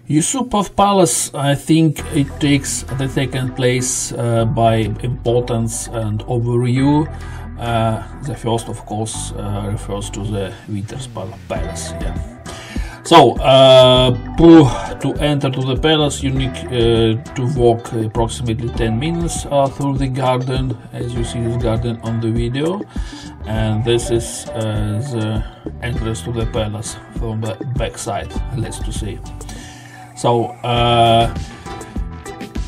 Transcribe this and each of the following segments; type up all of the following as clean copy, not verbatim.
Yusupov Palace, I think it takes the second place by importance and overview. The first, of course, refers to the Petersburg Palace. Yeah. So, to enter to the palace, you need to walk approximately 10 minutes through the garden, as you see this garden on the video, and this is the entrance to the palace from the back side, let's to say. So,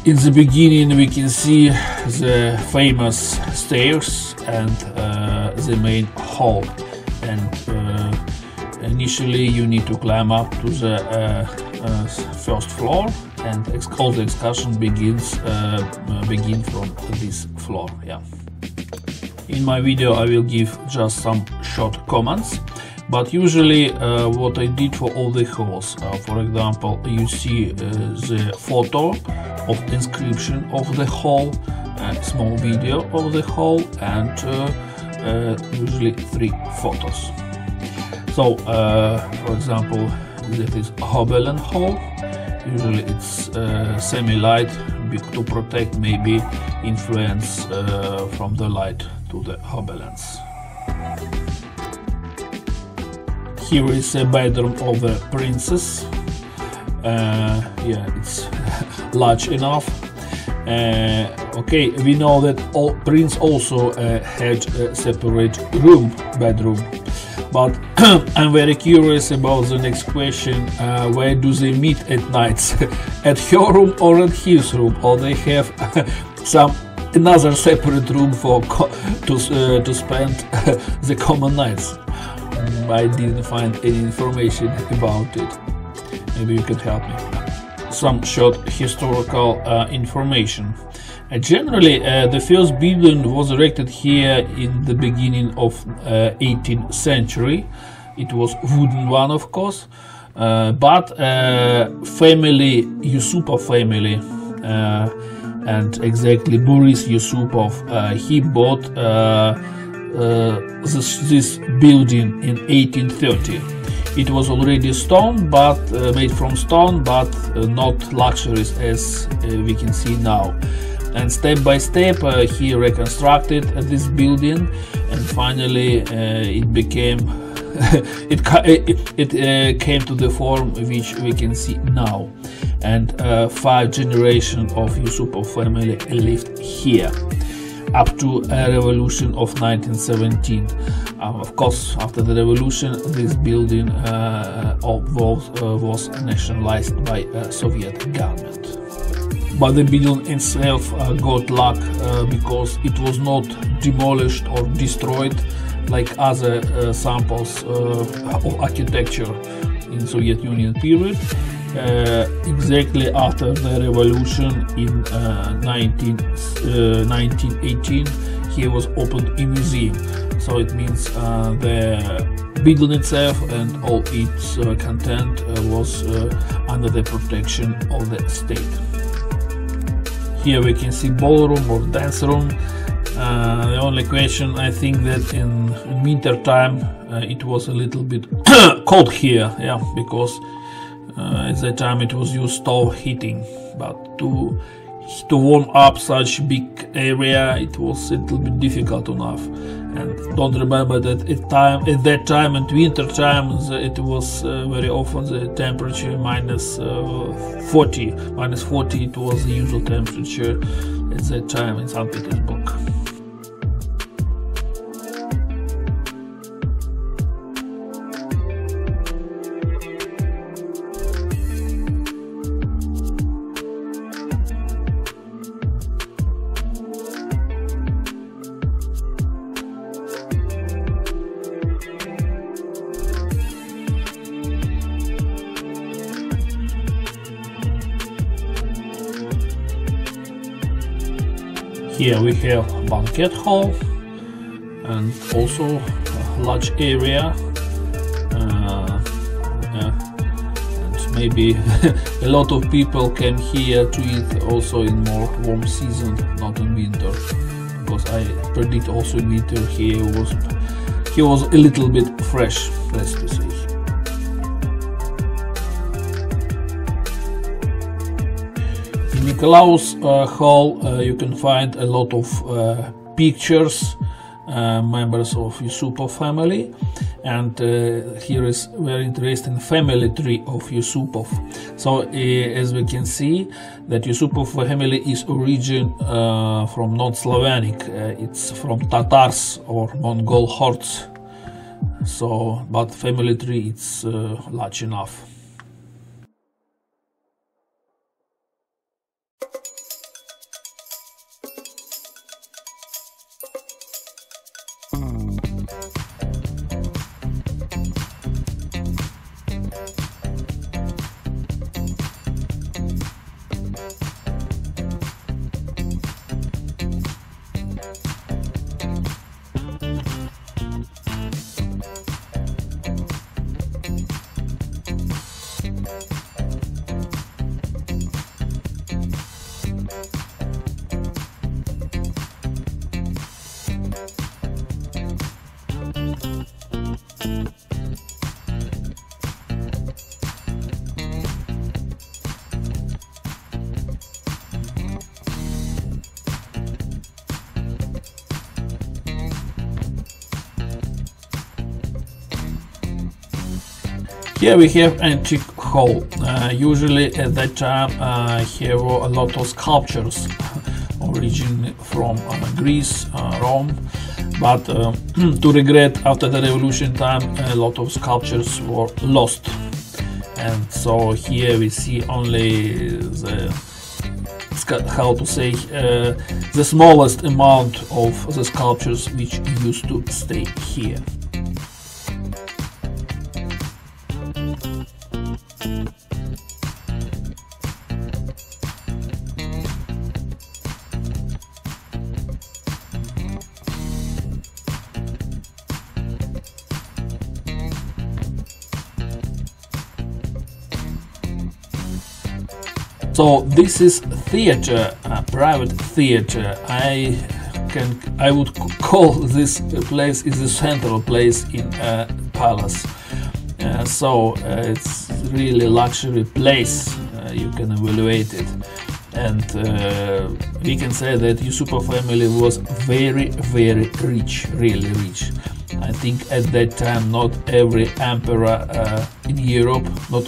in the beginning we can see the famous stairs and the main hall, and initially you need to climb up to the first floor, and all the excursion begin from this floor. Yeah. In my video I will give just some short comments, but usually what I did for all the halls, for example, you see the photo of inscription of the hall, a small video of the hall, and usually 3 photos. So, for example, that is Hobelen Hall. Usually it's semi-light to protect maybe influence from the light to the Hobelens. Here is a bedroom of the princess. Yeah, it's large enough. Okay, we know that prince also had a separate bedroom. But I'm very curious about the next question. Where do they meet at nights? At her room or at his room? Or they have another separate room for to spend the common nights? I didn't find any information about it. Maybe you can help me. Some short historical information. Generally, the first building was erected here in the beginning of 18th century. It was wooden one, of course, but family, Yusupov family, and exactly Boris Yusupov, he bought this building in 1830. It was already stone, but made from stone, but not luxuries as we can see now. And step by step he reconstructed this building, and finally it became it came to the form which we can see now. And 5 generations of Yusupov family lived here up to a revolution of 1917. Of course, after the revolution, this building was nationalized by a Soviet government. But the building itself got luck because it was not demolished or destroyed like other samples of architecture in Soviet Union period. Exactly after the revolution in 1918, here was opened a museum. So it means the building itself and all its content was under the protection of the state. Here we can see ballroom or dance room. The only question, I think that in winter time it was a little bit cold here, yeah, because at that time it was used stove heating, but to warm up such big area it was a little bit difficult enough. And don't remember that at that time and winter time it was very often the temperature minus 40. Minus 40 it was the usual temperature at that time in St. Petersburg. Here we have banquet hall and also a large area, and maybe a lot of people came here to eat also in more warm season, not in winter, because I predict also in winter here was a little bit fresh, let's say. Nikolaus hall you can find a lot of pictures, members of Yusupov family, and here is very interesting family tree of Yusupov. So as we can see that Yusupov family is origin from non-Slavonic, it's from Tatars or Mongol hordes. So but family tree it's large enough. Here we have antique hall. Usually at that time here were a lot of sculptures origin from Greece, Rome, but to regret after the revolution time a lot of sculptures were lost, and so here we see only the, how to say, the smallest amount of the sculptures which used to stay here. So this is theater, private theater. I would call this place is the central place in palace. So it's really luxury place. You can evaluate it, and we can say that Yusupov family was very rich, really rich. I think at that time not every emperor in Europe not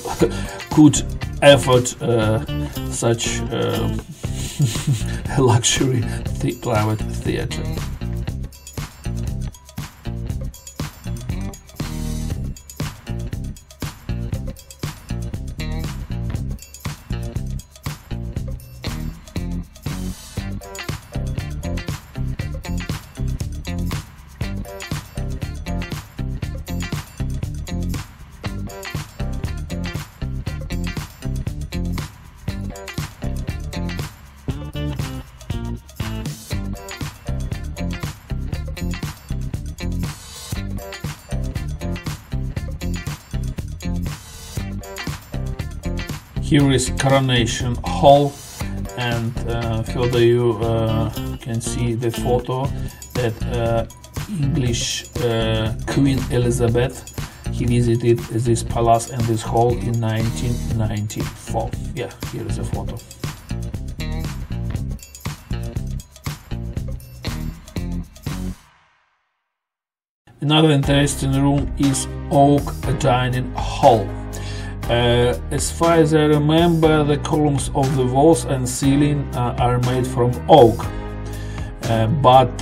could afford such luxury private theater. Here is Coronation Hall, and further you can see the photo that English Queen Elizabeth, he visited this palace and this hall in 1994. Yeah, here is a photo. Another interesting room is Oak Dining Hall. As far as I remember, the columns of the walls and ceiling are made from oak, but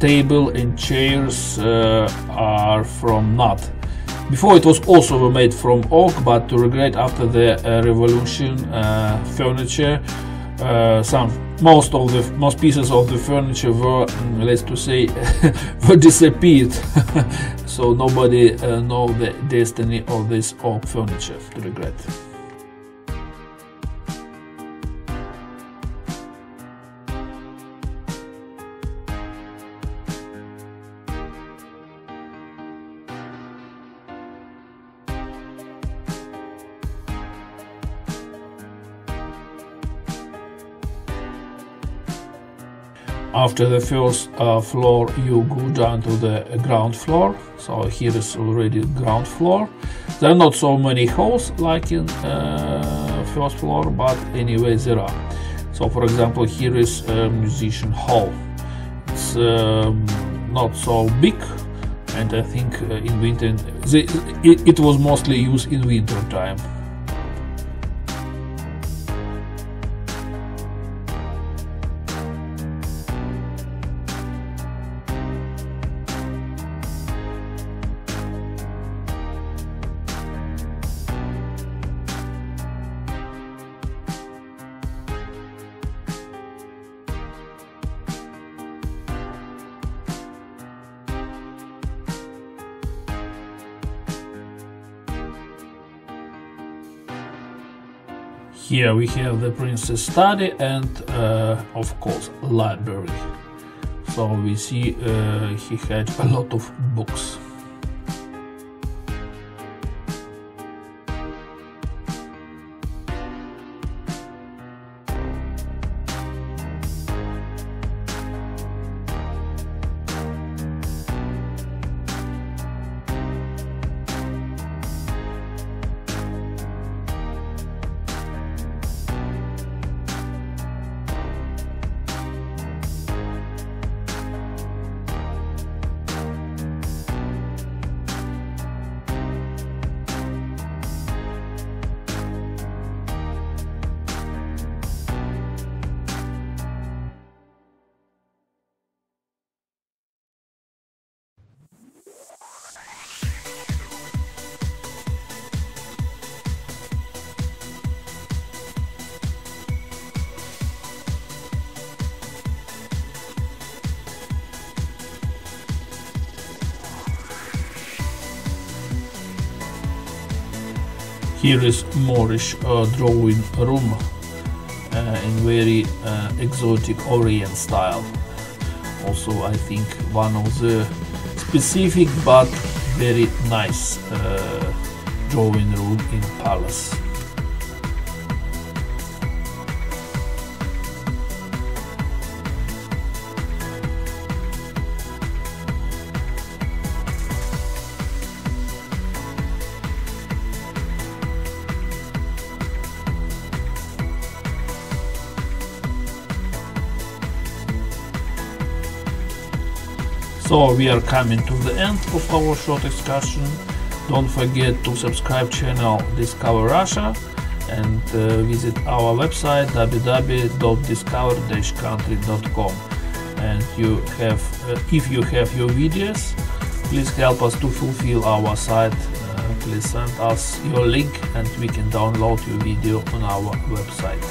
table and chairs are from nut. Before it was also made from oak, but to regret after the revolution, furniture, most pieces of the furniture were, let's to say, were disappeared. So nobody know the destiny of this oak furniture, to regret. After the first floor, you go down to the ground floor. So here is already ground floor. There are not so many halls like in first floor, but anyway there are. So for example, here is a musician hall. It's not so big, and I think in winter it was mostly used in winter time. Here we have the princess study and of course library. So we see he had a lot of books. Here is Moorish drawing room in very exotic Orient style. Also, I think one of the specific but very nice drawing room in Palace. So we are coming to the end of our short excursion. Don't forget to subscribe channel Discover Russia and visit our website www.discover-country.com. And if you have your videos, please help us to fulfill our site. Please send us your link and we can download your video on our website.